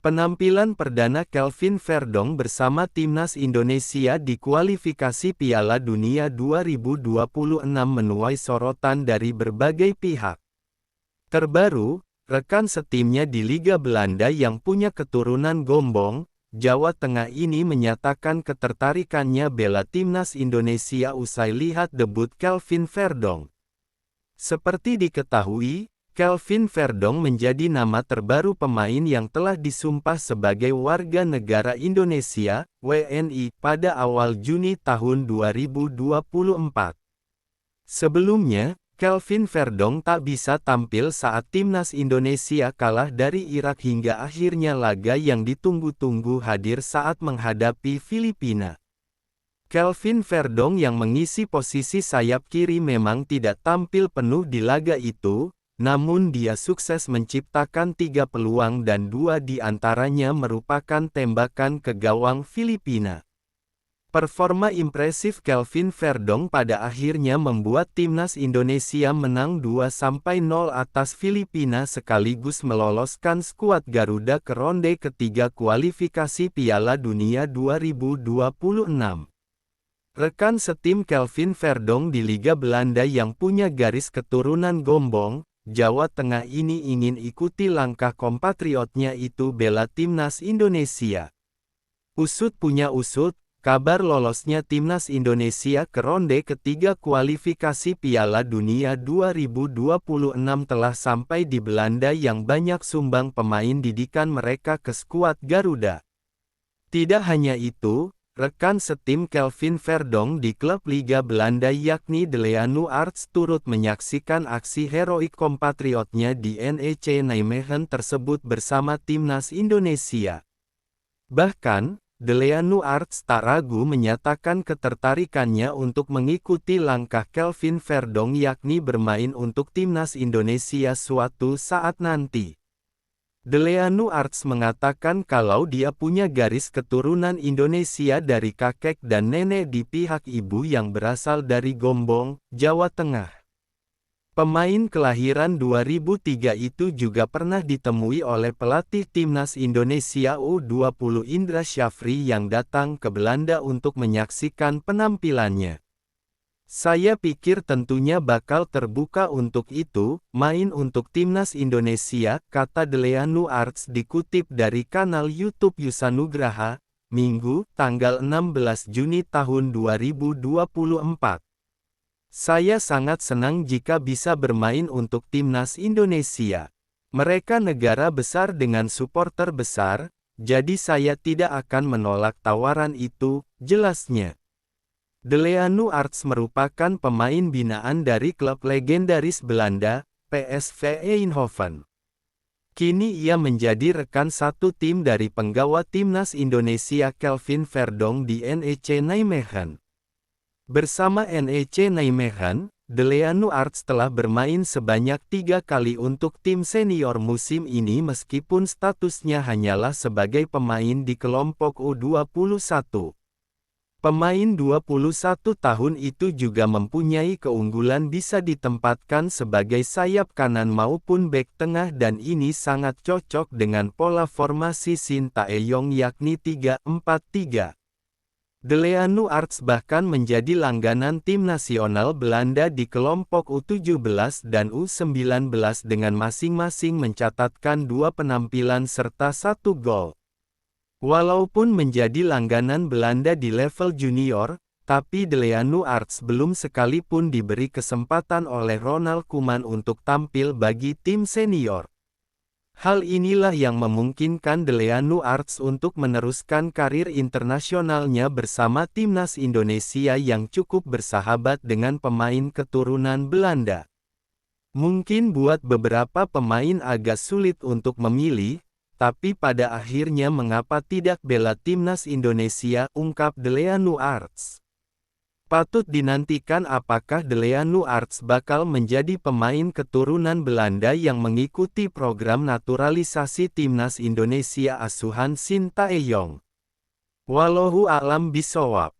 Penampilan perdana Kelvin Verdonk bersama timnas Indonesia di kualifikasi Piala Dunia 2026 menuai sorotan dari berbagai pihak. Terbaru, rekan setimnya di Liga Belanda yang punya keturunan Gombong, Jawa Tengah ini menyatakan ketertarikannya bela timnas Indonesia usai lihat debut Kelvin Verdonk. Seperti diketahui, Kelvin Verdonk menjadi nama terbaru pemain yang telah disumpah sebagai warga negara Indonesia, WNI, pada awal Juni tahun 2024. Sebelumnya, Kelvin Verdonk tak bisa tampil saat timnas Indonesia kalah dari Irak hingga akhirnya laga yang ditunggu-tunggu hadir saat menghadapi Filipina. Kelvin Verdonk yang mengisi posisi sayap kiri memang tidak tampil penuh di laga itu, namun dia sukses menciptakan 3 peluang dan 2 di antaranya merupakan tembakan ke gawang Filipina. Performa impresif Kelvin Verdonk pada akhirnya membuat timnas Indonesia menang 2-0 atas Filipina sekaligus meloloskan skuad Garuda ke ronde ketiga kualifikasi Piala Dunia 2026. Rekan setim Kelvin Verdonk di Liga Belanda yang punya garis keturunan Gombong, Jawa Tengah ini ingin ikuti langkah kompatriotnya itu bela timnas Indonesia. Usut punya usut, kabar lolosnya timnas Indonesia ke ronde ketiga kualifikasi Piala Dunia 2026 telah sampai di Belanda yang banyak sumbang pemain didikan mereka ke skuad Garuda. Tidak hanya itu, rekan setim Kelvin Verdonk di klub Liga Belanda yakni Deleanu Arts turut menyaksikan aksi heroik kompatriotnya di NEC Nijmegen tersebut bersama timnas Indonesia. Bahkan, Deleanu Arts tak ragu menyatakan ketertarikannya untuk mengikuti langkah Kelvin Verdonk yakni bermain untuk timnas Indonesia suatu saat nanti. Deleanu Arts mengatakan kalau dia punya garis keturunan Indonesia dari kakek dan nenek di pihak ibu yang berasal dari Gombong, Jawa Tengah. Pemain kelahiran 2003 itu juga pernah ditemui oleh pelatih timnas Indonesia U20 Indra Syafri yang datang ke Belanda untuk menyaksikan penampilannya. Saya pikir tentunya bakal terbuka untuk itu, main untuk timnas Indonesia, kata Deleanu Arts dikutip dari kanal YouTube Yusanugraha, Minggu, tanggal 16 Juni tahun 2024. Saya sangat senang jika bisa bermain untuk timnas Indonesia. Mereka negara besar dengan suporter besar, jadi saya tidak akan menolak tawaran itu, jelasnya. Deleanu Arts merupakan pemain binaan dari klub legendaris Belanda, PSV Eindhoven. Kini ia menjadi rekan satu tim dari penggawa timnas Indonesia Kelvin Verdonk di NEC Nijmegen. Bersama NEC Nijmegen, Deleanu Arts telah bermain sebanyak 3 kali untuk tim senior musim ini meskipun statusnya hanyalah sebagai pemain di kelompok U21. Pemain 21 tahun itu juga mempunyai keunggulan bisa ditempatkan sebagai sayap kanan maupun bek tengah dan ini sangat cocok dengan pola formasi Sintayong yakni 3-4-3. Deleanu Arts bahkan menjadi langganan tim nasional Belanda di kelompok U17 dan U19 dengan masing-masing mencatatkan 2 penampilan serta 1 gol. Walaupun menjadi langganan Belanda di level junior, tapi Deleanu Arts belum sekalipun diberi kesempatan oleh Ronald Koeman untuk tampil bagi tim senior. Hal inilah yang memungkinkan Deleanu Arts untuk meneruskan karir internasionalnya bersama timnas Indonesia yang cukup bersahabat dengan pemain keturunan Belanda. Mungkin buat beberapa pemain agak sulit untuk memilih, tapi pada akhirnya mengapa tidak bela timnas Indonesia, ungkap Deleanu Arts. Patut dinantikan apakah Deleanu Arts bakal menjadi pemain keturunan Belanda yang mengikuti program naturalisasi timnas Indonesia asuhan Sintayong. Wallahu a'lam bishawab.